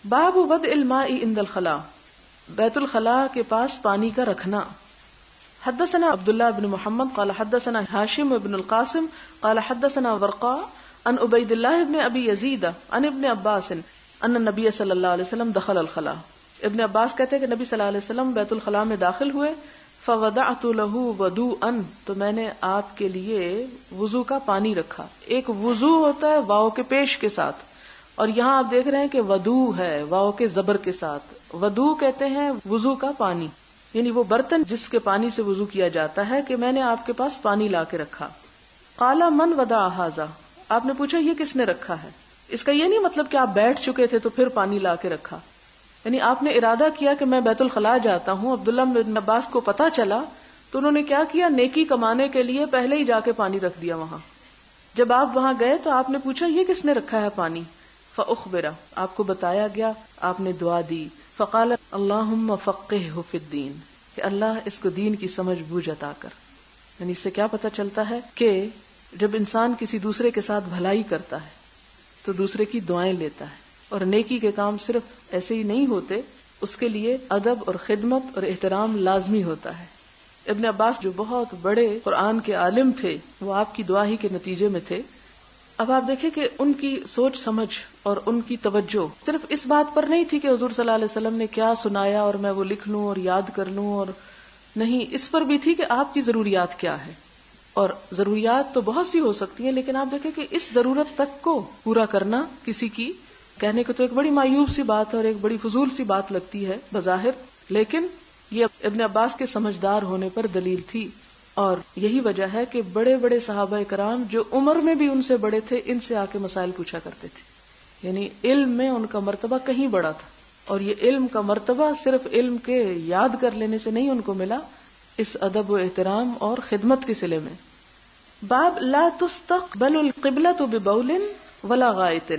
باب وضع الماء عند الخلاء، بیت الخلاء کے پاس پانی کا رکھنا. حدثنا عبداللہ بن محمد قال حدثنا ہاشم بن القاسم قال حدثنا ورقاء عن عبید اللہ بن ابی یزید عن ابن عباس ان النبی صلی اللہ علیہ وسلم دخل الخلاء. ابن عباس کہتے ہیں کہ نبی صلی اللہ علیہ وسلم بیت الخلاء میں داخل ہوئے. فوضعت له وضوءا، تو میں نے آپ کے لیے وضو کا پانی رکھا. ایک وضو ہوتا ہے واو کے پیش کے ساتھ، اور یہاں آپ دیکھ رہے ہیں کہ ودو ہے واو کے زبر کے ساتھ. ودو کہتے ہیں وضو کا پانی، یعنی وہ برتن جس کے پانی سے وضو کیا جاتا ہے، کہ میں نے آپ کے پاس پانی لا کے رکھا. قال من وضع ھذا، آپ نے پوچھا یہ کس نے رکھا ہے. اس کا یہ نہیں مطلب کہ آپ بیٹھ چکے تھے تو پھر پانی لا کے رکھا، یعنی آپ نے ارادہ کیا کہ میں بیت الخلاء جاتا ہوں. عبداللہ بن عباس کو پتا چلا تو انہوں نے کیا کیا، نیکی کمانے کے لیے پہلے ہی جا کے پانی رکھ دیا وہاں. جب آپ وہاں گئے تو آپ نے پوچھا یہ کس نے رکھا ہے پانی. فاخبر، آپ کو بتایا گیا، آپ نے دعا دی. فقال اللہم فقہہ فی الدین، کہ اللہ اس کو دین کی سمجھ بوجھ عطا کر. یعنی اس سے کیا پتہ چلتا ہے کہ جب انسان کسی دوسرے کے ساتھ بھلائی کرتا ہے تو دوسرے کی دعائیں لیتا ہے، اور نیکی کے کام صرف ایسے ہی نہیں ہوتے، اس کے لیے ادب اور خدمت اور احترام لازمی ہوتا ہے. ابن عباس جو بہت بڑے قرآن کے عالم تھے، وہ آپ کی دعا ہی کے نتیجے میں تھے. اب آپ دیکھیں کہ ان کی سوچ سمجھ اور ان کی توجہ صرف اس بات پر نہیں تھی کہ حضور صلی اللہ علیہ وسلم نے کیا سنایا اور میں وہ لکھ لوں اور یاد کر لوں، اور نہیں، اس پر بھی تھی کہ آپ کی ضروریات کیا ہے. اور ضروریات تو بہت سی ہو سکتی ہیں، لیکن آپ دیکھیں کہ اس ضرورت تک کو پورا کرنا کسی کی، کہنے کو تو ایک بڑی مایوب سی بات ہے اور ایک بڑی فضول سی بات لگتی ہے بظاہر، لیکن یہ ابن عباس کے سمجھدار ہونے پر دلیل تھی. اور یہی وجہ ہے کہ بڑے بڑے صحابہ کرام جو عمر میں بھی ان سے بڑے تھے، ان سے آ کے مسائل پوچھا کرتے تھے. یعنی علم میں ان کا مرتبہ کہیں بڑا تھا، اور یہ علم کا مرتبہ صرف علم کے یاد کر لینے سے نہیں ان کو ملا، اس ادب و احترام اور خدمت کے صلے میں. باب لا تستقبل القبلۃ ببول ولا غائط،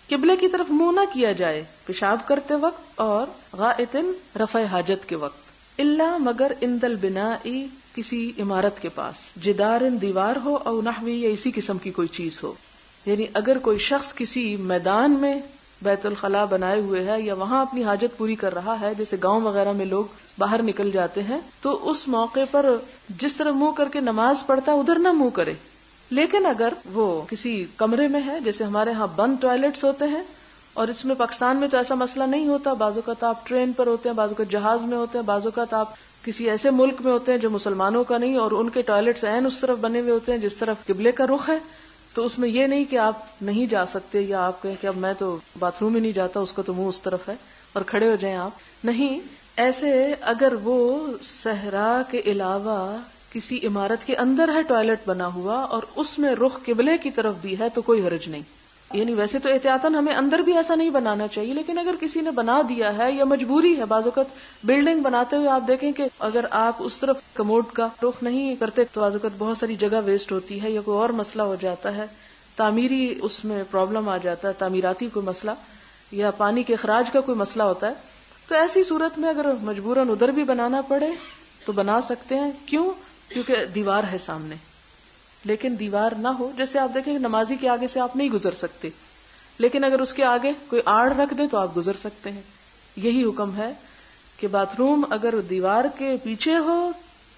قبلے کی طرف منہ نہ کیا جائے پیشاب کرتے وقت اور غائط رفع حاجت کے وقت. الا مگر عند البناء، کسی عمارت کے پاس، جدار دیوار ہو، او نحوی یا اسی قسم کی کوئی چیز ہو. یعنی اگر کوئی شخص کسی میدان میں بیت الخلاء بنائے ہوئے ہے یا وہاں اپنی حاجت پوری کر رہا ہے، جیسے گاؤں وغیرہ میں لوگ باہر نکل جاتے ہیں، تو اس موقع پر جس طرح منہ کر کے نماز پڑھتا ادھر نہ منہ کرے. لیکن اگر وہ کسی کمرے میں ہے، جیسے ہمارے ہاں بند ٹوائلٹس ہوتے ہیں، اور اس میں پاکستان میں تو ایسا مسئلہ نہیں ہوتا، بعض اوقات آپ ٹرین پر ہوتے ہیں، بعض اوقات جہاز میں ہوتے ہیں، بعض اوقات آپ کسی ایسے ملک میں ہوتے ہیں جو مسلمانوں کا نہیں، اور ان کے ٹوائلٹس عین اس طرف بنے ہوئے ہوتے ہیں جس طرف قبلے کا رخ ہے، تو اس میں یہ نہیں کہ آپ نہیں جا سکتے یا آپ کہیں کہ اب میں تو باتھ روم ہی نہیں جاتا، اس کا تو منہ اس طرف ہے اور کھڑے ہو جائیں آپ. نہیں، ایسے اگر وہ صحرا کے علاوہ کسی عمارت کے اندر ہے ٹوائلٹ بنا ہوا اور اس میں رخ قبلے کی طرف بھی ہے تو کوئی حرج نہیں. یعنی ویسے تو احتیاطاً ہمیں اندر بھی ایسا نہیں بنانا چاہیے، لیکن اگر کسی نے بنا دیا ہے یا مجبوری ہے، بعض اوقات بلڈنگ بناتے ہوئے آپ دیکھیں کہ اگر آپ اس طرف کموڈ کا رخ نہیں کرتے تو بعض اوقات بہت ساری جگہ ویسٹ ہوتی ہے یا کوئی اور مسئلہ ہو جاتا ہے، تعمیری اس میں پرابلم آ جاتا ہے، تعمیراتی کوئی مسئلہ یا پانی کے اخراج کا کوئی مسئلہ ہوتا ہے. تو ایسی صورت میں اگر مجبوراً ادھر بھی بنانا پڑے تو بنا سکتے ہیں. کیوں؟ کیونکہ دیوار ہے سامنے. لیکن دیوار نہ ہو، جیسے آپ دیکھیں نمازی کے آگے سے آپ نہیں گزر سکتے، لیکن اگر اس کے آگے کوئی آڑ رکھ دیں تو آپ گزر سکتے ہیں. یہی حکم ہے کہ باتھ روم اگر دیوار کے پیچھے ہو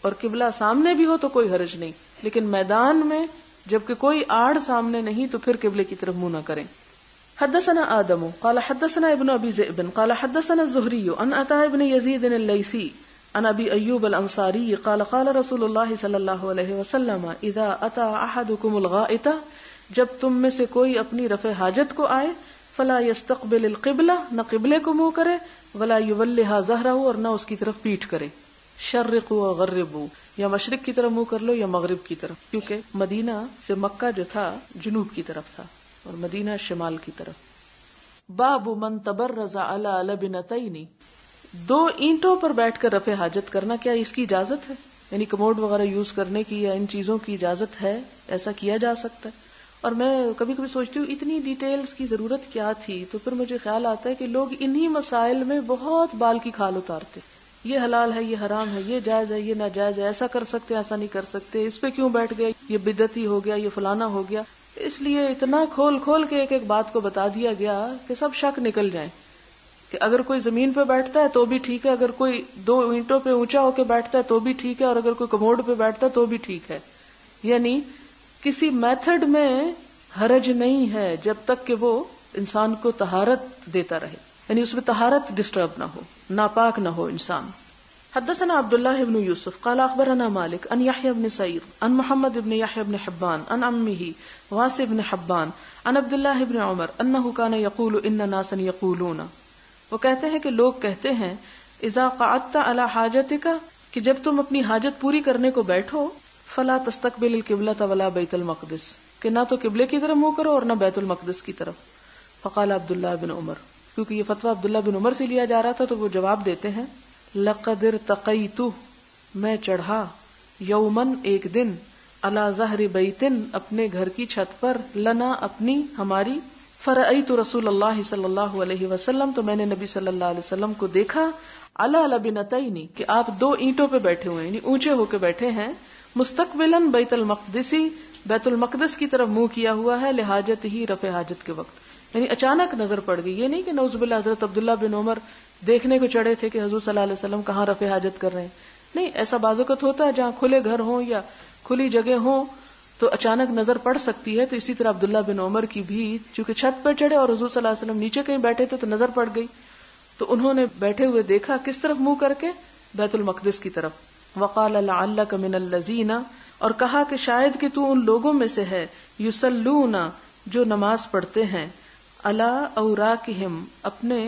اور قبلہ سامنے بھی ہو تو کوئی حرج نہیں، لیکن میدان میں جبکہ کوئی آڑ سامنے نہیں تو پھر قبلے کی طرف منہ نہ کریں. حدثنا آدم قال حدثنا ابن ابی ذئب قال حدثنا الزهري عن عطاء بن يزيد الليثي عن ابي ايوب الانصاري قال قال رسول الله صلى الله عليه وسلم اذا اتى احدكم الغائط، جب تم میں سے کوئی اپنی رفع حاجت کو آئے، فلا يستقبل القبلہ، نہ قبلے کو منہ کرے، ولا يولها ظهره، اور نہ اس کی طرف پیٹھ کرے. شرقوا وغربوا، یا مشرق کی طرف منہ کر لو یا مغرب کی طرف، کیونکہ مدینہ سے مکہ جو تھا جنوب کی طرف تھا اور مدینہ شمال کی طرف. باب من تبرز علی لبنتین، 2 اینٹوں پر بیٹھ کر رفع حاجت کرنا، کیا اس کی اجازت ہے؟ یعنی کموڈ وغیرہ یوز کرنے کی یا ان چیزوں کی اجازت ہے، ایسا کیا جا سکتا ہے. اور میں کبھی کبھی سوچتی ہوں اتنی ڈیٹیلز کی ضرورت کیا تھی، تو پھر مجھے خیال آتا ہے کہ لوگ انہی مسائل میں بہت بال کی کھال اتارتے، یہ حلال ہے، یہ حرام ہے، یہ جائز ہے، یہ ناجائز ہے، ایسا کر سکتے، ایسا نہیں کر سکتے، اس پہ کیوں بیٹھ گئے، یہ بدعتی ہو گیا، یہ فلانا ہو گیا. اس لیے اتنا کھول کھول کے ایک ایک بات کو بتا دیا گیا کہ سب شک نکل جائیں. کہ اگر کوئی زمین پہ بیٹھتا ہے تو بھی ٹھیک ہے، اگر کوئی 2 اینٹوں پہ اونچا ہو کے بیٹھتا ہے تو بھی ٹھیک ہے، اور اگر کوئی کموڈ پہ بیٹھتا ہے تو بھی ٹھیک ہے. یعنی کسی میتھڈ میں حرج نہیں ہے جب تک کہ وہ انسان کو طہارت دیتا رہے، یعنی اس میں طہارت ڈسٹرب نہ ہو، ناپاک نہ ہو انسان. حدثنا عبد الله بن يوسف قال اخبرنا مالك عن يحيى بن سعيد عن محمد بن يحيى بن حبان عن عمه واسع بن حبان عن عبد الله بن عمر انه كان يقول ان ناسا يقولون، وہ کہتے ہیں کہ لوگ کہتے ہیں اذا قعدت على حاجتك کہ جب تم اپنی حاجت پوری کرنے کو بیٹھو فلا تستقبل القبلة ولا بیت المقدس، کہ نہ تو قبلے کی طرف منہ کرو اور نہ بیت المقدس کی طرف. فقال عبد الله بن عمر، کیونکہ یہ فتویٰ عبداللہ بن عمر سے لیا جا رہا تھا تو وہ جواب دیتے ہیں لقد ارتقیت، میں چڑھا، یومن ایک دن، علی ظہر بیتن اپنے گھر کی چھت پر، لنا اپنی ہماری، فرأیت رسول اللہ صلی اللہ علیہ وسلم تو میں نے نبی صلی اللہ علیہ وسلم کو دیکھا، علی لبنتین کہ آپ 2 اینٹوں پہ بیٹھے ہوئے ہیں، یعنی اونچے ہو کے بیٹھے ہیں، مستقبلاً بیت المقدسی بیت المقدس کی طرف منہ کیا ہوا ہے، لحاجت ہی رفع حاجت کے وقت. یعنی اچانک نظر پڑ گئی، یہ نہیں کہ نعوذ باللہ حضرت عبداللہ بن عمر دیکھنے کو چڑھے تھے کہ حضور صلی اللہ علیہ وسلم کہاں رفع حاجت کر رہے ہیں. نہیں، ایسا بعض اوقات ہوتا ہے جہاں کھلے گھر ہوں یا کھلی جگہ ہوں تو اچانک نظر پڑ سکتی ہے. تو اسی طرح عبداللہ بن عمر کی بھی چونکہ چھت پر چڑھے اور حضور صلی اللہ علیہ وسلم نیچے کہیں بیٹھے تھے تو نظر پڑ گئی، تو انہوں نے بیٹھے ہوئے دیکھا کس طرف منہ کر کے، بیت المقدس کی طرف. وقال لعلک من الذین، اور کہا کہ شاید کہ تو ان لوگوں میں سے ہے، یصلون جو نماز پڑھتے ہیں، علی اوراقہم اپنے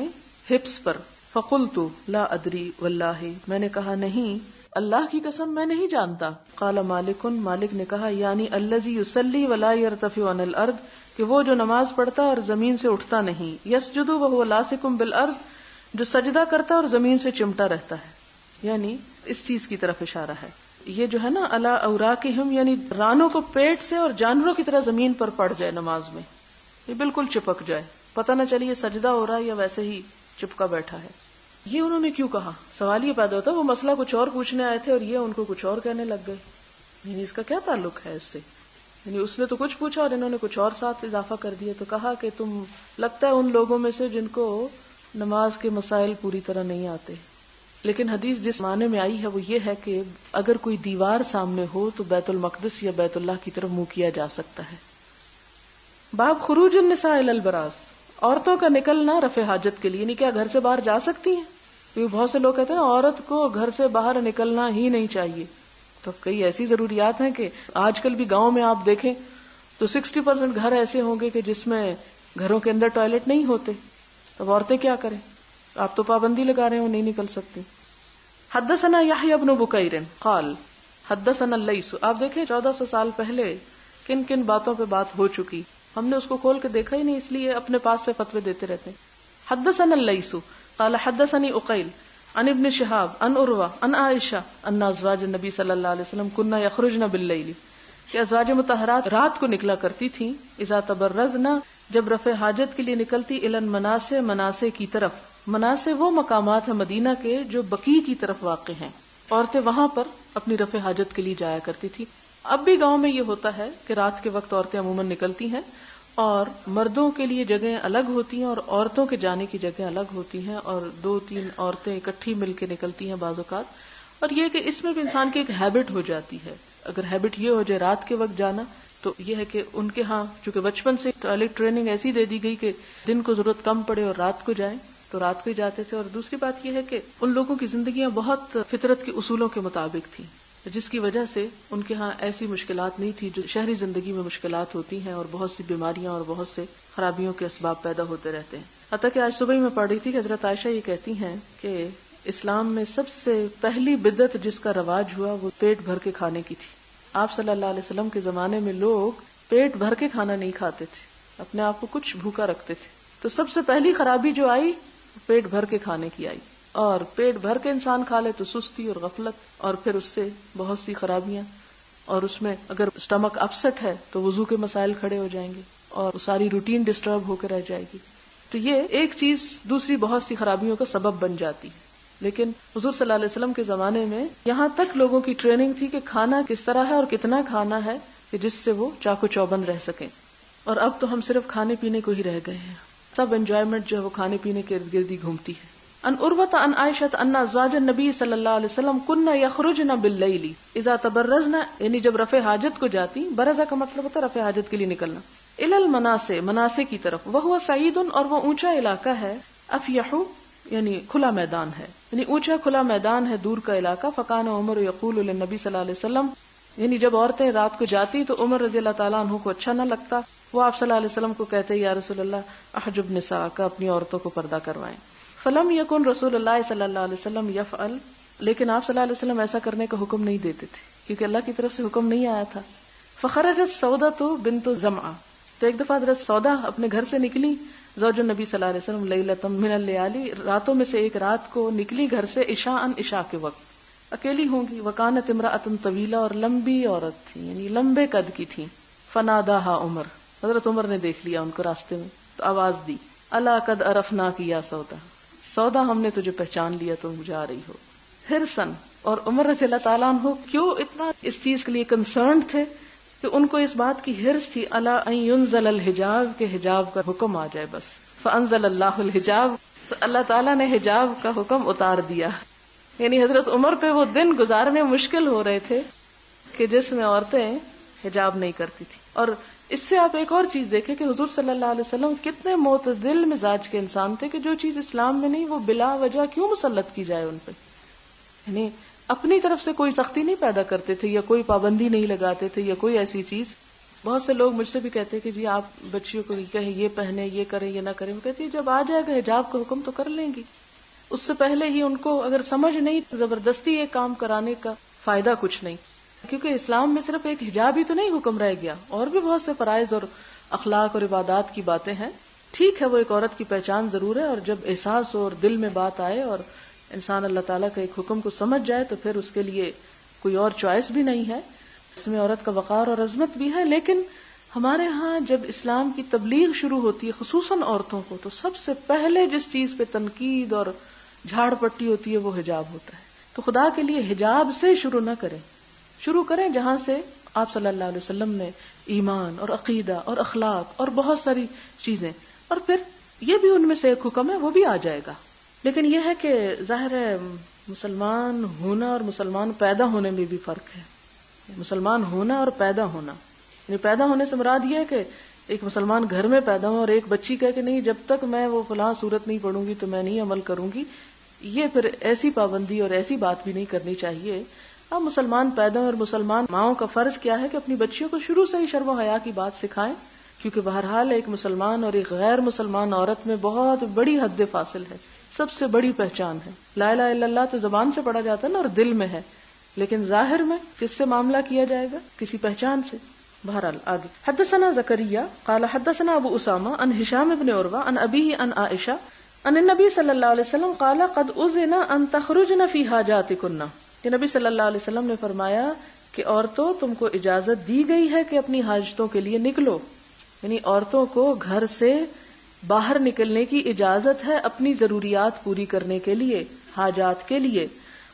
ہپس پر. فقلت لا ادری واللہ، میں نے کہا نہیں، اللہ کی قسم میں نہیں جانتا. قال مالک، مالک نے کہا یعنی الذی یصلی ولا یرتفع عن الارض، کہ وہ جو نماز پڑھتا اور زمین سے اٹھتا نہیں، یسجد وهو لاصق بالارض، جو سجدہ کرتا اور زمین سے چمٹا رہتا ہے. یعنی اس چیز کی طرف اشارہ ہے. یہ جو ہے نا علی اوراقہم، یعنی رانوں کو پیٹ سے اور جانوروں کی طرح زمین پر پڑ جائے نماز میں، یہ بالکل چپک جائے، پتہ نہ چلے یہ سجدہ ہو رہا ہے یا ویسے ہی چپکا بیٹھا ہے. یہ انہوں نے کیوں کہا؟ سوال یہ پیدا ہوتا ہے وہ مسئلہ کچھ اور پوچھنے آئے تھے اور یہ ان کو کچھ اور کہنے لگ گئے، یعنی اس کا کیا تعلق ہے اس سے؟ یعنی اس نے تو کچھ پوچھا اور انہوں نے کچھ اور ساتھ اضافہ کر دیا. تو کہا کہ تم لگتا ہے ان لوگوں میں سے جن کو نماز کے مسائل پوری طرح نہیں آتے. لیکن حدیث جس معنی میں آئی ہے وہ یہ ہے کہ اگر کوئی دیوار سامنے ہو تو بیت المقدس یا بیت اللہ کی طرف منہ کیا جا سکتا ہے. باب خروج النساء الی البراز، عورتوں کا نکلنا رفع حاجت کے لیے، یعنی کیا گھر سے باہر جا سکتی ہیں؟ کیونکہ بہت سے لوگ کہتے ہیں عورت کو گھر سے باہر نکلنا ہی نہیں چاہیے. تو کئی ایسی ضروریات ہیں کہ آج کل بھی گاؤں میں آپ دیکھیں تو 60% گھر ایسے ہوں گے کہ جس میں گھروں کے اندر ٹوائلٹ نہیں ہوتے. تو عورتیں کیا کریں؟ آپ تو پابندی لگا رہے ہیں وہ نہیں نکل سکتی. حدثنا یحیی بن بکیر قال حدثنا اللیث. آپ دیکھیں 1400 سال پہلے کن کن باتوں پہ بات ہو چکی، ہم نے اس کو کھول کے دیکھا ہی نہیں، اس لیے اپنے پاس سے فتوے دیتے رہتے. حدثنا اللیث قال حدثني عقیل عن ابن شہاب عن عروہ عن عائشہ ان ازواج النبی صلی اللہ علیہ وسلم كنا یخرجن باللیل، کہ ازواج مطہرات رات کو نکلا کرتی تھیں، اذا تبرزن جب رفع حاجت کے لیے نکلتی، الی المناصع مناصع کی طرف. مناصع وہ مقامات ہیں مدینہ کے جو بقیع کی طرف واقع ہیں، عورتیں وہاں پر اپنی رفع حاجت کے لیے جایا کرتی تھی. اب بھی گاؤں میں یہ ہوتا ہے کہ رات کے وقت عورتیں عموماً نکلتی ہیں اور مردوں کے لیے جگہیں الگ ہوتی ہیں اور عورتوں کے جانے کی جگہیں الگ ہوتی ہیں، اور 2-3 عورتیں اکٹھی مل کے نکلتی ہیں بعض اوقات. اور یہ کہ اس میں بھی انسان کی ایک ہیبٹ ہو جاتی ہے. اگر ہیبٹ یہ ہو جائے رات کے وقت جانا تو یہ ہے کہ ان کے ہاں چونکہ بچپن سے ٹوائلٹ ٹریننگ ایسی دے دی گئی کہ دن کو ضرورت کم پڑے اور رات کو جائیں تو رات کو ہی جاتے تھے. اور دوسری بات یہ ہے کہ ان لوگوں کی زندگیاں بہت فطرت کے اصولوں کے مطابق تھیں، جس کی وجہ سے ان کے ہاں ایسی مشکلات نہیں تھی جو شہری زندگی میں مشکلات ہوتی ہیں، اور بہت سی بیماریاں اور بہت سے خرابیوں کے اسباب پیدا ہوتے رہتے ہیں. حتیٰ کہ آج صبح ہی میں پڑھ رہی تھی کہ حضرت عائشہ یہ کہتی ہیں کہ اسلام میں سب سے پہلی بدعت جس کا رواج ہوا وہ پیٹ بھر کے کھانے کی تھی. آپ صلی اللہ علیہ وسلم کے زمانے میں لوگ پیٹ بھر کے کھانا نہیں کھاتے تھے، اپنے آپ کو کچھ بھوکا رکھتے تھے. تو سب سے پہلی خرابی جو آئی پیٹ بھر کے کھانے کی آئی، اور پیٹ بھر کے انسان کھا لے تو سستی اور غفلت، اور پھر اس سے بہت سی خرابیاں، اور اس میں اگر اسٹمک اپسٹ ہے تو وضو کے مسائل کھڑے ہو جائیں گے اور ساری روٹین ڈسٹرب ہو کے رہ جائے گی. تو یہ ایک چیز دوسری بہت سی خرابیوں کا سبب بن جاتی ہے. لیکن حضور صلی اللہ علیہ وسلم کے زمانے میں یہاں تک لوگوں کی ٹریننگ تھی کہ کھانا کس طرح ہے اور کتنا کھانا ہے کہ جس سے وہ چاقو چوبند رہ سکیں. اور اب تو ہم صرف کھانے پینے کو ہی رہ گئے ہیں. سب انجوائمنٹ جو ہے وہ کھانے پینے کے ارد گرد ہی گھومتی ہے. ان عروۃ عن عائشہ ان ازواج النبی صلی اللہ علیہ وسلم کن یخرجن باللیل اذا تبرزن، یعنی جب رفع حاجت کو جاتی، برزہ کا مطلب ہوتا ہے رفع حاجت کے لیے نکلنا، الی المناصع، مناصع کی طرف، وہو سعید، اور وہ اونچا علاقہ ہے، افیح یعنی کھلا میدان ہے، یعنی اونچا کھلا میدان ہے، دور کا علاقہ. فکان عمر یقول للنبی صلی اللہ علیہ وسلم، یعنی جب عورتیں رات کو جاتی تو عمر رضی اللہ تعالیٰ عنہ کو اچھا نہ لگتا، وہ آپ صلی اللہ علیہ وسلم کو کہتے یا رسول اللہ احجب نساءک، اپنی عورتوں کو پردہ کروائیں. فلم یکن رسول اللہ صلی اللہ علیہ وسلم یفعل، لیکن آپ صلی اللہ علیہ وسلم ایسا کرنے کا حکم نہیں دیتے تھے کیونکہ اللہ کی طرف سے حکم نہیں آیا تھا. فخرجت سودۃ بنت زمعہ، تو ایک دفعہ حضرت سودا اپنے گھر سے نکلی، زوج النبی صلی اللہ علیہ وسلم، لیلۃ من اللیالی، راتوں میں سے ایک رات کو نکلی گھر سے، عشاء کے وقت، اکیلی ہوں گی. وکانت امرأۃ طویلہ، اور لمبی عورت تھی، یعنی لمبے قد کی تھی. فناداها عمر، حضرت عمر نے دیکھ لیا ان کو راستے میں تو آواز دی، الا قد عرفناک یا سودا، سودا ہم نے تجھے پہچان لیا، تم جا رہی ہو. حرصاً، اور عمر رضی اللہ تعالیٰ عنہ کیوں اتنا اس چیز کے لیے کنسرنڈ تھے کہ ان کو اس بات کی حرص تھی، الا ان ينزل الحجاب، کہ حجاب کا حکم آ جائے بس. فانزل اللہ الحجاب، تو اللہ تعالیٰ نے حجاب کا حکم اتار دیا. یعنی حضرت عمر پہ وہ دن گزارنے مشکل ہو رہے تھے کہ جس میں عورتیں حجاب نہیں کرتی تھی. اور اس سے آپ ایک اور چیز دیکھیں کہ حضور صلی اللہ علیہ وسلم کتنے معتدل مزاج کے انسان تھے کہ جو چیز اسلام میں نہیں وہ بلا وجہ کیوں مسلط کی جائے ان پہ. یعنی اپنی طرف سے کوئی سختی نہیں پیدا کرتے تھے یا کوئی پابندی نہیں لگاتے تھے یا کوئی ایسی چیز. بہت سے لوگ مجھ سے بھی کہتے ہیں کہ جی آپ بچیوں کو کہیں یہ پہنے، یہ کریں، یہ نہ کریں. وہ کہتی ہے جب آ جائے گا حجاب کا حکم تو کر لیں گی. اس سے پہلے ہی ان کو اگر سمجھ نہیں، زبردستی یہ کام کرانے کا فائدہ کچھ نہیں، کیونکہ اسلام میں صرف ایک حجاب ہی تو نہیں حکم رہ گیا، اور بھی بہت سے فرائض اور اخلاق اور عبادات کی باتیں ہیں. ٹھیک ہے وہ ایک عورت کی پہچان ضرور ہے، اور جب احساس ہو اور دل میں بات آئے اور انسان اللہ تعالیٰ کا ایک حکم کو سمجھ جائے تو پھر اس کے لیے کوئی اور چوائس بھی نہیں ہے. اس میں عورت کا وقار اور عظمت بھی ہے. لیکن ہمارے ہاں جب اسلام کی تبلیغ شروع ہوتی ہے خصوصاً عورتوں کو، تو سب سے پہلے جس چیز پہ تنقید اور جھاڑ پٹی ہوتی ہے وہ حجاب ہوتا ہے. تو خدا کے لیے حجاب سے شروع نہ کریں، شروع کریں جہاں سے آپ صلی اللہ علیہ وسلم نے ایمان اور عقیدہ اور اخلاق اور بہت ساری چیزیں، اور پھر یہ بھی ان میں سے ایک حکم ہے وہ بھی آ جائے گا. لیکن یہ ہے کہ ظاہر ہے مسلمان ہونا اور مسلمان پیدا ہونے میں بھی فرق ہے. مسلمان ہونا اور پیدا ہونا، یعنی پیدا ہونے سے مراد یہ ہے کہ ایک مسلمان گھر میں پیدا ہو اور ایک بچی کہے کہ نہیں جب تک میں وہ فلاں صورت نہیں پڑھوں گی تو میں نہیں عمل کروں گی، یہ پھر ایسی پابندی اور ایسی بات بھی نہیں کرنی چاہیے. اب مسلمان پیدا اور مسلمان ماؤں کا فرض کیا ہے کہ اپنی بچیوں کو شروع سے ہی شرم و حیا کی بات سکھائیں، کیونکہ بہرحال ایک مسلمان اور ایک غیر مسلمان عورت میں بہت بڑی حد فاصل ہے. سب سے بڑی پہچان ہے لا الہ الا اللہ، تو زبان سے پڑھا جاتا ہے نا اور دل میں ہے، لیکن ظاہر میں کس سے معاملہ کیا جائے گا؟ کسی پہچان سے. بہرحال آگے حدثنا زکریا قال حدثنا ابو اسامہ عن ہشام بن عروہ عن ابیہ عن عائشہ ان النبی صلی اللہ علیہ وسلم قال قد اذن ان تخرجن فی حاجاتکن، کہ نبی صلی اللہ علیہ وسلم نے فرمایا کہ عورتوں تم کو اجازت دی گئی ہے کہ اپنی حاجتوں کے لیے نکلو. یعنی عورتوں کو گھر سے باہر نکلنے کی اجازت ہے اپنی ضروریات پوری کرنے کے لیے، حاجات کے لیے.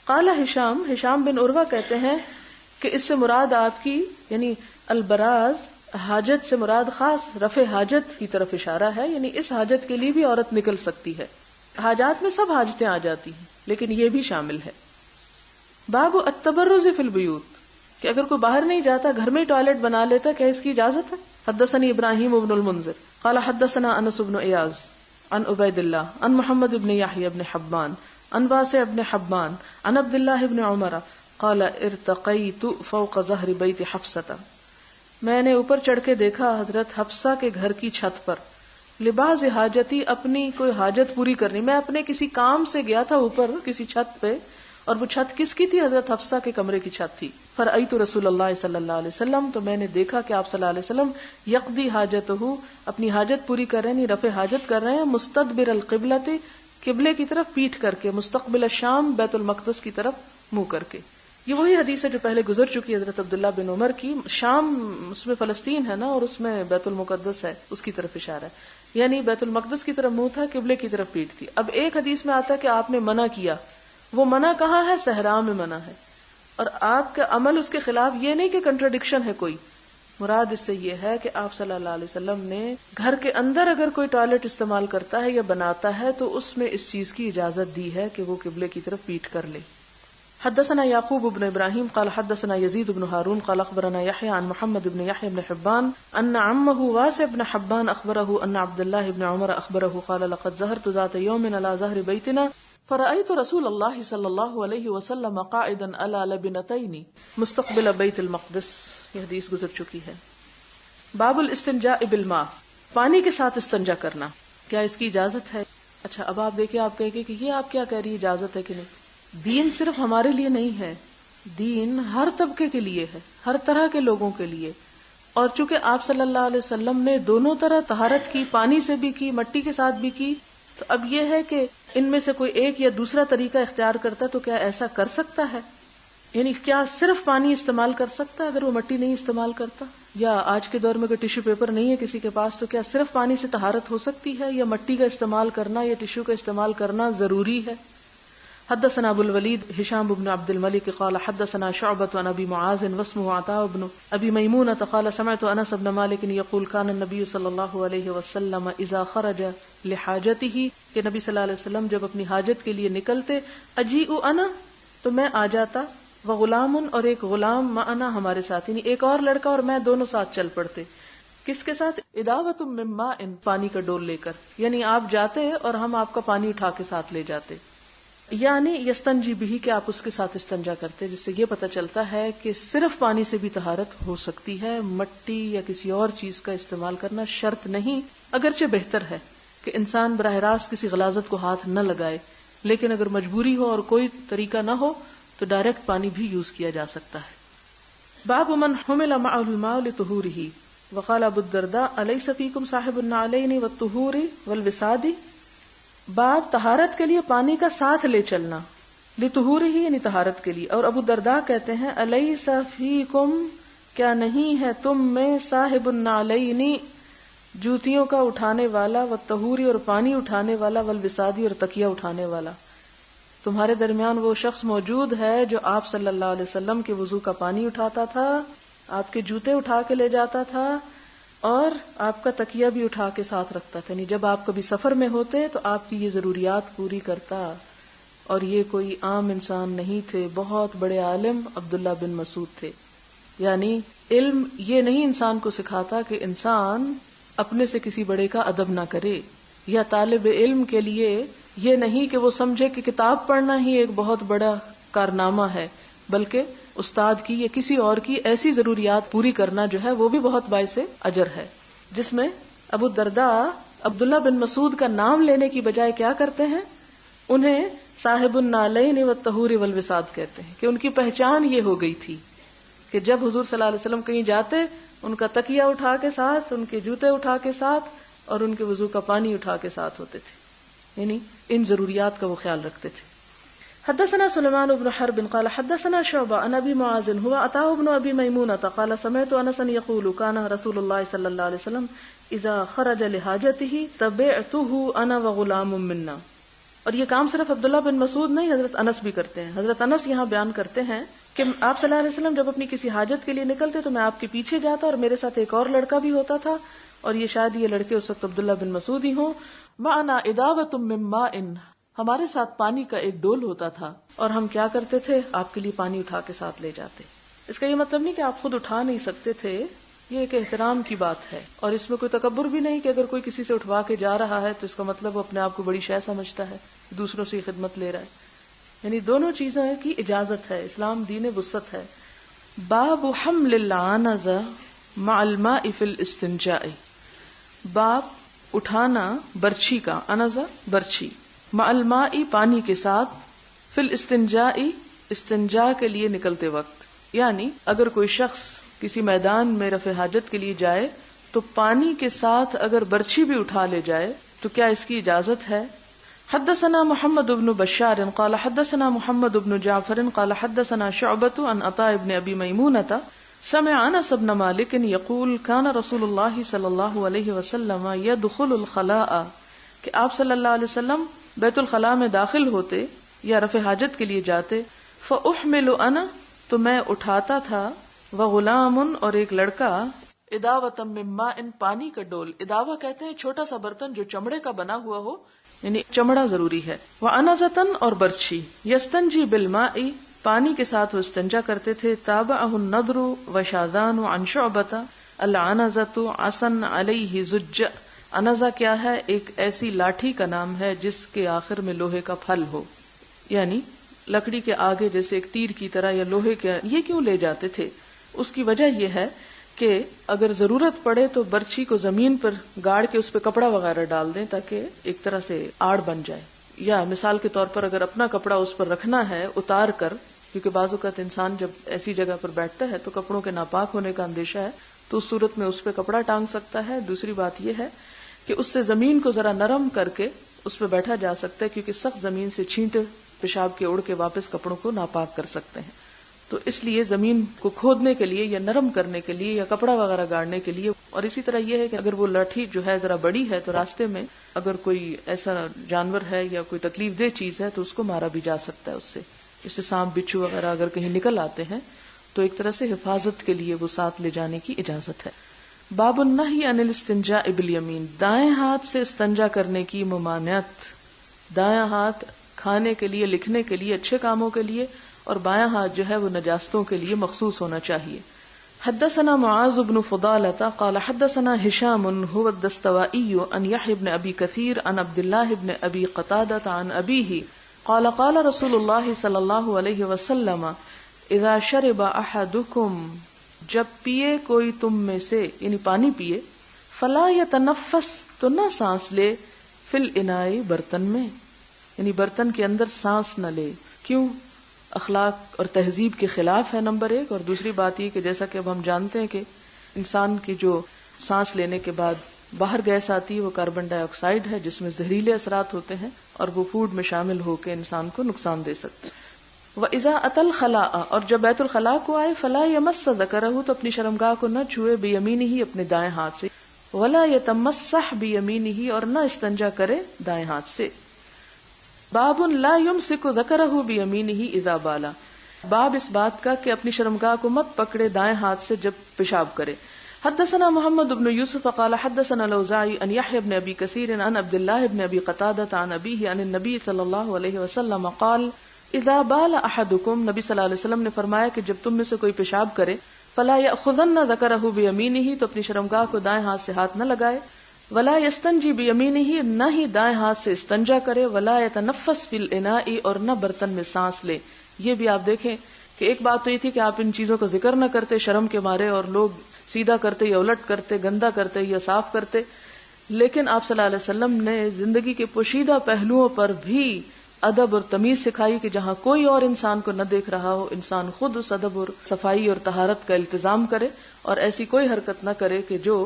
قال ہشام بن عروہ کہتے ہیں کہ اس سے مراد آپ کی یعنی البراز، حاجت سے مراد خاص رفع حاجت کی طرف اشارہ ہے، یعنی اس حاجت کے لیے بھی عورت نکل سکتی ہے. حاجات میں سب حاجتیں آ جاتی ہیں لیکن یہ بھی شامل ہے. باب التبرز فی البیوت، کہ اگر کوئی باہر نہیں جاتا گھر میں ٹوائلٹ بنا لیتا، کیا اس کی اجازت ہے؟ حدثني ابراہیم بن المنذر قال حدثنا انس بن ایاز عن عبید اللہ عن محمد بن یحیی بن حبان عن واسع بن حبان عن عبد اللہ بن عمر قال ارتقیت فوق ظہر بیت حفصہ، میں نے اوپر چڑھ کے دیکھا حضرت حفصہ کے گھر کی چھت پر، لباس حاجتی، اپنی کوئی حاجت پوری کرنی. میں اپنے کسی کام سے گیا تھا اوپر کسی چھت پہ، اور وہ چھت کس کی تھی؟ حضرت حفصہ کے کمرے کی چھت تھی. فرأیت رسول اللہ صلی اللہ علیہ وسلم، تو میں نے دیکھا کہ آپ صلی اللہ علیہ وسلم یقضی حاجتہ، اپنی حاجت پوری کر رہے ہیں، رفع حاجت کر رہے ہیں، مستدبر القبلۃ، قبلے کی طرف پیٹھ کر کے، مستقبل الشام، بیت المقدس کی طرف منہ کر کے. یہ وہی حدیث ہے جو پہلے گزر چکی ہے حضرت عبداللہ بن عمر کی. شام اس میں فلسطین ہے نا، اور اس میں بیت المقدس ہے، اس کی طرف اشارہ ہے، یعنی بیت المقدس کی طرف منہ تھا، قبلے کی طرف پیٹھ تھی. اب ایک حدیث میں آتا ہے کہ آپ نے منع کیا، وہ منع کہاں ہے؟ صحرا میں منع ہے، اور آپ کا عمل اس کے خلاف، یہ نہیں کہ کنٹراڈکشن ہے کوئی، مراد اس سے یہ ہے کہ آپ صلی اللہ علیہ وسلم نے گھر کے اندر اگر کوئی ٹوائلٹ استعمال کرتا ہے یا بناتا ہے تو اس میں اس چیز کی اجازت دی ہے کہ وہ قبلے کی طرف پیٹ کر لے. حدثنا یعقوب بن ابراہیم قال حدثنا یزید بن ہارون قال اخبرنا یحیی عن محمد بن یحیی بن حبان ان عمه واسع بن حبان اخبره ان عبد الله بن عمر اخبره قال لقد ظهرت ذات يوم على ظهر بيتنا فرأيت رسول الله صلى الله عليه وسلم قاعدا على لبنتين مستقبل بیت المقدس. یہ حدیث گزر چکی ہے. باب الاستنجاء بالماء، پانی کے ساتھ استنجا کرنا، کیا اس کی اجازت ہے؟ اچھا اب آپ دیکھیں، آپ کہیں گے کہ یہ آپ کیا کہہ رہی ہے، اجازت ہے کہ نہیں؟ دین صرف ہمارے لیے نہیں ہے، دین ہر طبقے کے لیے ہے، ہر طرح کے لوگوں کے لیے. اور چونکہ آپ صلی اللہ علیہ وسلم نے دونوں طرح طہارت کی، پانی سے بھی کی، مٹی کے ساتھ بھی کی، تو اب یہ ہے کہ ان میں سے کوئی ایک یا دوسرا طریقہ اختیار کرتا تو کیا ایسا کر سکتا ہے؟ یعنی کیا صرف پانی استعمال کر سکتا اگر وہ مٹی نہیں استعمال کرتا؟ یا آج کے دور میں کوئی ٹیشو پیپر نہیں ہے کسی کے پاس تو کیا صرف پانی سے طہارت ہو سکتی ہے، یا مٹی کا استعمال کرنا یا ٹیشو کا استعمال کرنا ضروری ہے؟ حدثنا ابو الولید ہشام بن عبد الملک قال حدثنا شعبۃ عن ابی معاذ واسمه عطاء بن ابی میمونۃ قال سمعت انس بن مالک یقول كان النبي صلی اللہ علیہ وسلم اذا خرج لحاجته، کہ نبی صلی اللہ علیہ وسلم جب اپنی حاجت کے لیے نکلتے، اجیء انا، تو میں آ جاتا، وغلام، اور ایک غلام، معنا، ہمارے ساتھ، یعنی ایک اور لڑکا اور میں دونوں ساتھ چل پڑتے. کس کے ساتھ؟ اداوۃ من ماء، پانی کا ڈول لے کر، یعنی آپ جاتے اور ہم آپ کا پانی اٹھا کے ساتھ لے جاتے. یعنی یستنجی بھی، کہ آپ اس کے ساتھ استنجا کرتے، جس سے یہ پتہ چلتا ہے کہ صرف پانی سے بھی طہارت ہو سکتی ہے، مٹی یا کسی اور چیز کا استعمال کرنا شرط نہیں. اگرچہ بہتر ہے کہ انسان براہ راست کسی غلاظت کو ہاتھ نہ لگائے، لیکن اگر مجبوری ہو اور کوئی طریقہ نہ ہو تو ڈائریکٹ پانی بھی یوز کیا جا سکتا ہے. باب من حمل معه الماء لطهوره، وقال ابو الدرداء الیس فیکم صاحب النعلین والطہور والوساد. باب طہارت کے لیے پانی کا ساتھ لے چلنا، لطہورہ یعنی طہارت کے لیے. اور ابو الدرداء کہتے ہیں الیس فیکم، کیا نہیں ہے تم میں، صاحب النعلین، جوتیوں کا اٹھانے والا، والطہور اور پانی اٹھانے والا، والوساد اور تکیہ اٹھانے والا. تمہارے درمیان وہ شخص موجود ہے جو آپ صلی اللہ علیہ وسلم کے وضو کا پانی اٹھاتا تھا، آپ کے جوتے اٹھا کے لے جاتا تھا، اور آپ کا تکیہ بھی اٹھا کے ساتھ رکھتا تھا. یعنی جب آپ کبھی سفر میں ہوتے تو آپ کی یہ ضروریات پوری کرتا. اور یہ کوئی عام انسان نہیں تھے، بہت بڑے عالم عبداللہ بن مسعود تھے. یعنی علم یہ نہیں انسان کو سکھاتا کہ انسان اپنے سے کسی بڑے کا ادب نہ کرے، یا طالب علم کے لیے یہ نہیں کہ وہ سمجھے کہ کتاب پڑھنا ہی ایک بہت بڑا کارنامہ ہے، بلکہ استاد کی یا کسی اور کی ایسی ضروریات پوری کرنا جو ہے وہ بھی بہت باعث اجر ہے. جس میں ابو الدرداء عبداللہ بن مسعود کا نام لینے کی بجائے کیا کرتے ہیں، انہیں صاحب النعلین والطہور والوساد کہتے ہیں، کہ ان کی پہچان یہ ہو گئی تھی کہ جب حضور صلی اللہ علیہ وسلم کہیں جاتے، ان کا تکیہ اٹھا کے ساتھ، ان کے جوتے اٹھا کے ساتھ، اور ان کے وضو کا پانی اٹھا کے ساتھ ہوتے تھے. یعنی ان ضروریات کا وہ خیال رکھتے تھے. حدثنا سلیمان بن حرب قال حدثنا شعبہ عن ابی معاذ هو عطاء بن ابی میمونۃ قال سمعت انسا یقول كان رسول اللہ صلی اللہ علیہ وسلم اذا خرج لحاجته تبعته انا وغلام منا. اور یہ کام صرف عبداللہ بن مسعود نہیں، حضرت انس بھی کرتے ہیں. حضرت انس یہاں بیان کرتے ہیں کہ آپ صلی اللہ علیہ وسلم جب اپنی کسی حاجت کے لیے نکلتے تو میں آپ کے پیچھے جاتا، اور میرے ساتھ ایک اور لڑکا بھی ہوتا تھا، اور یہ شاید یہ لڑکے اس وقت عبداللہ بن مسعود ہی ہوں. معنا اداوۃ من ماء، ہمارے ساتھ پانی کا ایک ڈول ہوتا تھا، اور ہم کیا کرتے تھے، آپ کے لیے پانی اٹھا کے ساتھ لے جاتے. اس کا یہ مطلب نہیں کہ آپ خود اٹھا نہیں سکتے تھے، یہ ایک احترام کی بات ہے، اور اس میں کوئی تکبر بھی نہیں کہ اگر کوئی کسی سے اٹھوا کے جا رہا ہے تو اس کا مطلب وہ اپنے آپ کو بڑی شے سمجھتا ہے، دوسروں سے خدمت لے رہا ہے. یعنی دونوں چیزوں کی اجازت ہے، اسلام دین وسعت ہے. باب حمل العنز مع الماء فی الاستنجاء، باب اٹھانا برچھی کا، عنزہ برچھی، مع الماء پانی کے ساتھ، فی الاستنجاء استنجا کے لیے نکلتے وقت. یعنی اگر کوئی شخص کسی میدان میں رفع حاجت کے لیے جائے تو پانی کے ساتھ اگر برچھی بھی اٹھا لے جائے تو کیا اس کی اجازت ہے؟ حدثنا محمد بن بشار قال حدثنا محمد بن جعفر قال حدثنا شعبة عن عطاء بن ابی میمونة سمع انس بن مالک یقول كان رسول اللہ صلی اللہ علیہ وسلم يدخل الخلاء، کہ آپ صلی اللہ علیہ وسلم بیت الخلاء میں داخل ہوتے یا رفع حاجت کے لیے جاتے، فاحمل انا، تو میں اٹھاتا تھا، وغلام، اور ایک لڑکا، اداوۃ من ماء، پانی کا ڈول. اداوہ کہتے ہیں چھوٹا سا برتن جو چمڑے کا بنا ہوا ہو، یعنی چمڑا ضروری ہے. وعنزۃ، اور برچھی. یستنجی بالماء، پانی کے ساتھ وہ استنجا کرتے تھے. تابعہ النضر وشاذان عن شعبۃ. العنزۃ عصا علیہ زج. عنزہ کیا ہے؟ ایک ایسی لاٹھی کا نام ہے جس کے آخر میں لوہے کا پھل ہو، یعنی لکڑی کے آگے جیسے ایک تیر کی طرح یا لوہے کے. یہ کیوں لے جاتے تھے؟ اس کی وجہ یہ ہے کہ اگر ضرورت پڑے تو برچھی کو زمین پر گاڑ کے اس پہ کپڑا وغیرہ ڈال دیں تاکہ ایک طرح سے آڑ بن جائے. یا مثال کے طور پر اگر اپنا کپڑا اس پر رکھنا ہے اتار کر، کیونکہ بعض اوقات انسان جب ایسی جگہ پر بیٹھتا ہے تو کپڑوں کے ناپاک ہونے کا اندیشہ ہے، تو اس صورت میں اس پہ کپڑا ٹانگ سکتا ہے. دوسری بات یہ ہے کہ اس سے زمین کو ذرا نرم کر کے اس پہ بیٹھا جا سکتا ہے، کیونکہ سخت زمین سے چھینٹے پیشاب کے اڑ کے واپس کپڑوں کو ناپاک کر سکتے ہیں. تو اس لیے زمین کو کھودنے کے لیے یا نرم کرنے کے لیے یا کپڑا وغیرہ گاڑنے کے لیے. اور اسی طرح یہ ہے کہ اگر وہ لاٹھی جو ہے ذرا بڑی ہے تو راستے میں اگر کوئی ایسا جانور ہے یا کوئی تکلیف دہ چیز ہے تو اس کو مارا بھی جا سکتا ہے اس سے. جیسے سانپ بچھو وغیرہ اگر کہیں نکل آتے ہیں تو ایک طرح سے حفاظت کے لیے وہ ساتھ لے جانے کی اجازت ہے. باب النہی عن الاستنجاء بالیمین، دائیں ہاتھ سے استنجا کرنے کی ممانعت. دایاں ہاتھ کھانے کے لیے، لکھنے کے لیے، اچھے کاموں کے لیے، اور بایاں ہاتھ جو ہے وہ نجاستوں کے لیے مخصوص ہونا چاہیے. حدثنا معاذ بن فضالة قال حدثنا هشام هو الدستوائي عن يحيى بن ابي كثير عن عبد الله بن ابي قتادة عن ابيه قال قال رسول الله صلی اللہ علیہ وسلم اذا شرب احدكم، جب پیے کوئی تم میں سے، یعنی پانی پیے، فلا يتنفس، تو نہ سانس لے، فی الاناء، برتن میں، یعنی برتن کے اندر سانس نہ لے. کیوں؟ اخلاق اور تہذیب کے خلاف ہے نمبر ایک، اور دوسری بات یہ کہ جیسا کہ اب ہم جانتے ہیں کہ انسان کی جو سانس لینے کے بعد باہر گیس آتی ہے وہ کاربن ڈائی آکسائڈ ہے جس میں زہریلے اثرات ہوتے ہیں اور وہ فوڈ میں شامل ہو کے انسان کو نقصان دے سکتے ہیں. وَإِذَا أَتَى الْخَلَاءَ، اور جب بیت الخلاء کو آئے، فَلَا يَمَسَّ ذَكَرَهُ، تو اپنی شرمگاہ کو نہ چھوئے، بِيَمِينِهِ، اپنے دائیں ہاتھ سے، وَلَا يَتَمَسَّحْ بِيَمِينِهِ، اور نہ استنجا کرے دائیں ہاتھ سے. باب لا يمسك ذکرہ بیمینہ اذا بالا، باب اس بات کا کہ اپنی شرمگاہ کو مت پکڑے دائیں ہاتھ سے جب پیشاب کرے. حدثنا محمد بن یوسف قال حدثنا الاوزاعی عن یحیی بن ابی کثیر عن عبد اللہ بن ابی قتادہ عن ابیہ عن النبی صلی اللہ علیہ وسلم قال اذا بال احدکم، نبی صلی اللہ علیہ وسلم نے فرمایا کہ جب تم میں سے کوئی پیشاب کرے، فلا یأخذن ذکرہ بیمینہ، تو اپنی شرمگاہ کو دائیں ہاتھ سے ہاتھ نہ لگائے، ولا یستنجی بیمینہ، نہ ہی دائیں ہاتھ سے استنجا کرے، ولا یتنفس فی الاناء، اور نہ برتن میں سانس لے. یہ بھی آپ دیکھیں کہ ایک بات تو یہ تھی کہ آپ ان چیزوں کا ذکر نہ کرتے شرم کے مارے، اور لوگ سیدھا کرتے یا الٹ کرتے، گندا کرتے یا صاف کرتے، لیکن آپ صلی اللہ علیہ وسلم نے زندگی کے پوشیدہ پہلوؤں پر بھی ادب اور تمیز سکھائی کہ جہاں کوئی اور انسان کو نہ دیکھ رہا ہو، انسان خود اس ادب اور صفائی اور طہارت کا التزام کرے اور ایسی کوئی حرکت نہ کرے کہ جو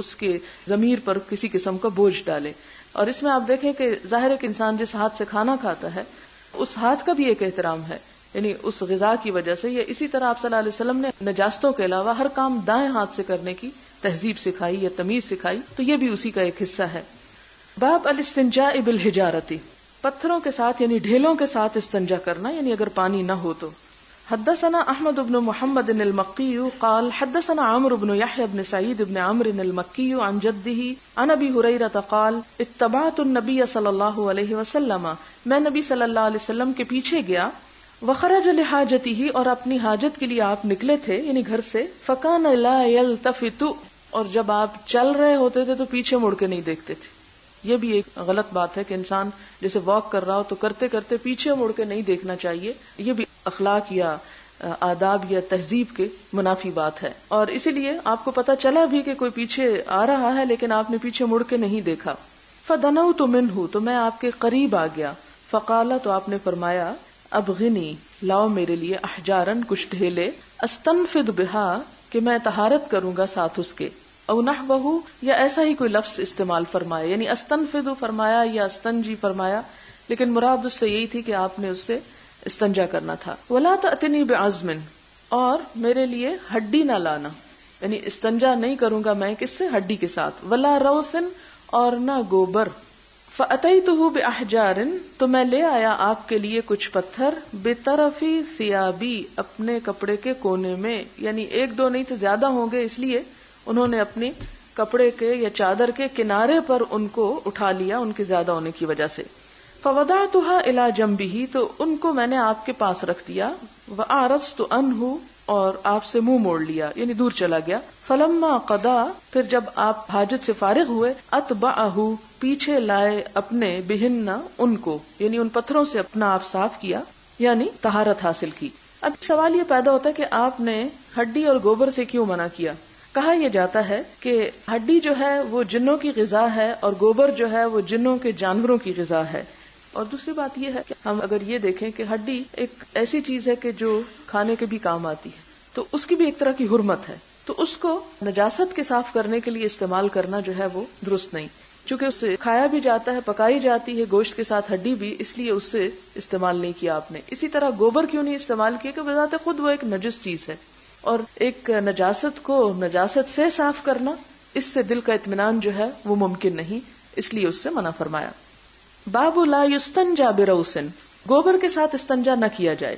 اس کے ضمیر پر کسی قسم کا بوجھ ڈالے. اور اس میں آپ دیکھیں کہ ظاہر ہے کہ انسان جس ہاتھ سے کھانا کھاتا ہے اس ہاتھ کا بھی ایک احترام ہے، یعنی اس غذا کی وجہ سے. یا اسی طرح آپ صلی اللہ علیہ وسلم نے نجاستوں کے علاوہ ہر کام دائیں ہاتھ سے کرنے کی تہذیب سکھائی یا تمیز سکھائی، تو یہ بھی اسی کا ایک حصہ ہے. باب الاستنجاء بالحجارۃ، پتھروں کے ساتھ یعنی ڈھیلوں کے ساتھ استنجا کرنا، یعنی اگر پانی نہ ہو تو. حدثنا احمد بن محمد المکی قال حدثنا عمرو بن يحيى بن سعيد بن عمرو المکی عن جده عن ابي هريرة قال اتبعت النبي صلی اللہ علیہ وسلم، میں نبی صلی اللہ علیہ وسلم کے پیچھے گیا، وخرج لحاجته، اور اپنی حاجت کے لیے آپ نکلے تھے یعنی گھر سے، فكان لا يلتفت، اور جب آپ چل رہے ہوتے تھے تو پیچھے مڑ کے نہیں دیکھتے تھے. یہ بھی ایک غلط بات ہے کہ انسان جیسے واک کر رہا ہو تو کرتے کرتے پیچھے مڑ کے نہیں دیکھنا چاہیے. یہ بھی اخلاق یا آداب یا تہذیب کے منافی بات ہے. اور اسی لیے آپ کو پتا چلا بھی کہ کوئی پیچھے آ رہا ہے لیکن آپ نے پیچھے مڑ کے نہیں دیکھا. فدنوت منہ، تو میں آپ کے قریب آ گیا. فقال، تو آپ نے فرمایا، ابغنی، لاؤ میرے لیے، احجارن، کچھ ڈھیلے، استنفد بہا، کہ میں طہارت کروں گا ساتھ اس کے، او نحوہ، یا ایسا ہی کوئی لفظ استعمال فرمایا، یعنی استنفد فرمایا یا استنجی فرمایا، لیکن مراد اس سے یہی تھی کہ آپ نے اس سے استنجا کرنا تھا. ولا تأتنی بعظم، اور میرے لیے ہڈی نہ لانا، یعنی استنجا نہیں کروں گا میں کس سے، ہڈی کے ساتھ. ولا روثن، اور نہ گوبر. فأتیتہ بأحجار، تو میں لے آیا آپ کے لیے کچھ پتھر، بطرف ثیابی، اپنے کپڑے کے کونے میں، یعنی ایک دو نہیں تھے، زیادہ ہوں گے، اس لیے انہوں نے اپنی کپڑے کے یا چادر کے کنارے پر ان کو اٹھا لیا ان کے زیادہ ہونے کی وجہ سے. فوضعتها الى جنبه، تو ان کو میں نے آپ کے پاس رکھ دیا. واعرضت عنه، اور آپ سے منہ موڑ لیا یعنی دور چلا گیا. فلما قضا، پھر جب آپ حاجت سے فارغ ہوئے، اتبعه، پیچھے لائے اپنے بہن ان کو، یعنی ان پتھروں سے اپنا آپ صاف کیا یعنی طہارت حاصل کی. اب سوال یہ پیدا ہوتا ہے کہ آپ نے ہڈی اور گوبر سے کیوں منع کیا؟ کہا یہ جاتا ہے کہ ہڈی جو ہے وہ جنوں کی غذا ہے اور گوبر جو ہے وہ جنوں کے جانوروں کی غذا ہے. اور دوسری بات یہ ہے کہ ہم اگر یہ دیکھیں کہ ہڈی ایک ایسی چیز ہے کہ جو کھانے کے بھی کام آتی ہے، تو اس کی بھی ایک طرح کی حرمت ہے، تو اس کو نجاست کے صاف کرنے کے لیے استعمال کرنا جو ہے وہ درست نہیں، چونکہ اس سے کھایا بھی جاتا ہے، پکائی جاتی ہے گوشت کے ساتھ ہڈی بھی، اس لیے اس سے استعمال نہیں کیا آپ نے. اسی طرح گوبر کیوں نہیں استعمال کیا کہ بذات خود وہ ایک نجس چیز ہے، اور ایک نجاست کو نجاست سے صاف کرنا، اس سے دل کا اطمینان جو ہے وہ ممکن نہیں، اس لیے اس سے منع فرمایا. باب لا یستنجا بروس، گوبر کے ساتھ استنجا نہ کیا جائے.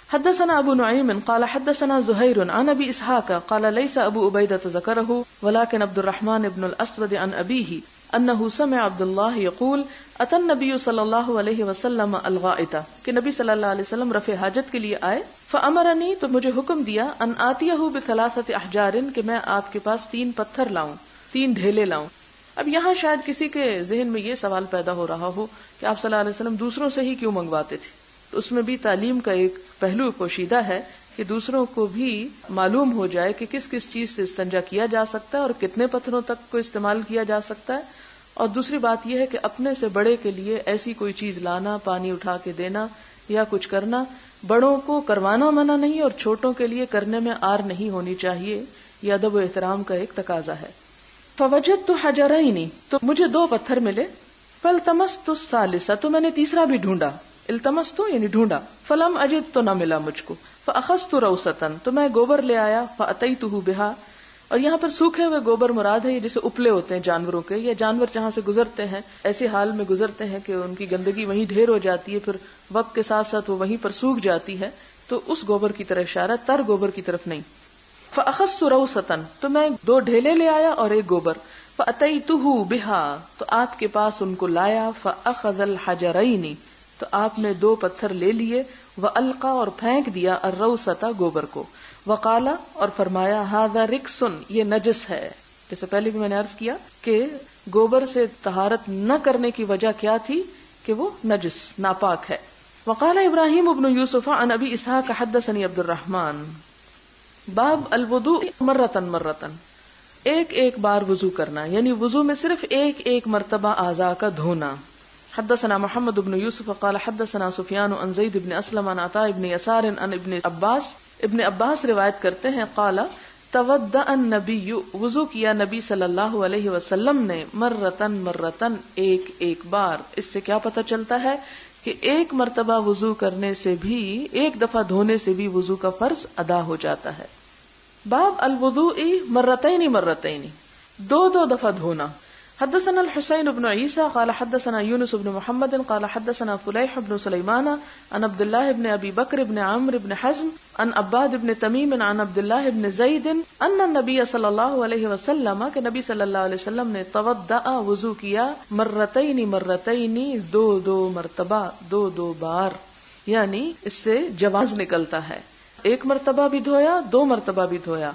حدثنا ابو نعیم قال حدثنا زہیر عن ابی اسحاق قال ليس ابو عبیدہ ذکرہ ولكن عبد الرحمن بن الاسود عن ابیہ انه سمع عبد اللہ یقول اتى النبی صلی اللہ علیہ وسلم الغائط، کہ نبی صلی اللہ علیہ وسلم رفع حاجت کے لیے آئے. فامرنی، تو مجھے حکم دیا، ان آتیہ بثلاثۃ احجار، کہ میں آپ کے پاس 3 پتھر لاؤں، 3 ڈھیلے لاؤں. اب یہاں شاید کسی کے ذہن میں یہ سوال پیدا ہو رہا ہو کہ آپ صلی اللہ علیہ وسلم دوسروں سے ہی کیوں منگواتے تھے. تو اس میں بھی تعلیم کا ایک پہلو پوشیدہ ہے کہ دوسروں کو بھی معلوم ہو جائے کہ کس کس چیز سے استنجا کیا جا سکتا ہے اور کتنے پتھروں تک کو استعمال کیا جا سکتا ہے. اور دوسری بات یہ ہے کہ اپنے سے بڑے کے لیے ایسی کوئی چیز لانا، پانی اٹھا کے دینا یا کچھ کرنا، بڑوں کو کروانا منع نہیں اور چھوٹوں کے لیے کرنے میں آر نہیں ہونی چاہیے، یہ ادب و احترام کا ایک تقاضا ہے. فوجدت حجرین، تو مجھے 2 پتھر ملے. فالتمست الثالث، تو میں نے تیسرا بھی ڈھونڈا. التمست یعنی ڈھونڈا. فلم اجد، تو نہ ملا مجھ کو. فاخذت روسۃ، تو میں گوبر لے آیا. فاتیتہ بہا، اور یہاں پر سوکھے ہوئے گوبر مراد ہے، یہ جیسے اپلے ہوتے ہیں جانوروں کے، یا جانور جہاں سے گزرتے ہیں ایسے حال میں گزرتے ہیں کہ ان کی گندگی وہیں ڈھیر ہو جاتی ہے، پھر وقت کے ساتھ ساتھ وہ وہیں پر سوکھ جاتی ہے، تو اس گوبر کی طرف اشارہ، تر گوبر کی طرف نہیں. فاخذت روسۃ، تو میں 2 ڈھیلے لے آیا اور 1 گوبر. فاتیتہ بہا، تو آپ کے پاس ان کو لایا. فاخذ الحجرین، تو آپ نے 2 پتھر لے لیے. والقا، اور پھینک دیا. الروسۃ، گوبر کو. وقال، اور فرمایا، ھذا رکس، یہ نجس ہے. جیسے پہلے بھی میں نے عرض کیا کہ گوبر سے طہارت نہ کرنے کی وجہ کیا تھی کہ وہ نجس، ناپاک ہے. وقال ابراہیم ابن یوسف عن ابی اسحاق حدثنی عبد الرحمن. باب الوضوء مرتن مرتن، ایک بار وضو کرنا، یعنی وضو میں صرف ایک مرتبہ اعضاء کا دھونا. حدثنا محمد بن یوسف قال حدثنا سفیان عن زید بن اسلم عن عطاء بن یسار عن ابن عباس روایت کرتے ہیں قال تودع النبی، وضو کیا نبی صلی اللہ علیہ وسلم نے، مرتن ایک بار. اس سے کیا پتہ چلتا ہے کہ 1 مرتبہ وضو کرنے سے بھی، 1 دفعہ دھونے سے بھی وضو کا فرض ادا ہو جاتا ہے. باب الوضوء مرتين، 2 دفعہ دھونا. حدثنا الحسين بن عيسى قال حدثنا يونس بن محمد قال حدثنا فليح بن سليمان عن عبد الله بن ابي بكر بن عمرو بن حزم عن عباد بن تميم عن عبد الله بن زيد ان النبي صلى الله عليه وسلم، کہ نبی صلی اللہ علیہ وسلم نے توضأ، وضو کیا، مرتين 2 مرتبہ، 2 بار، یعنی اس سے جواز نکلتا ہے. 1 مرتبہ بھی دھویا، 2 مرتبہ بھی دھویا.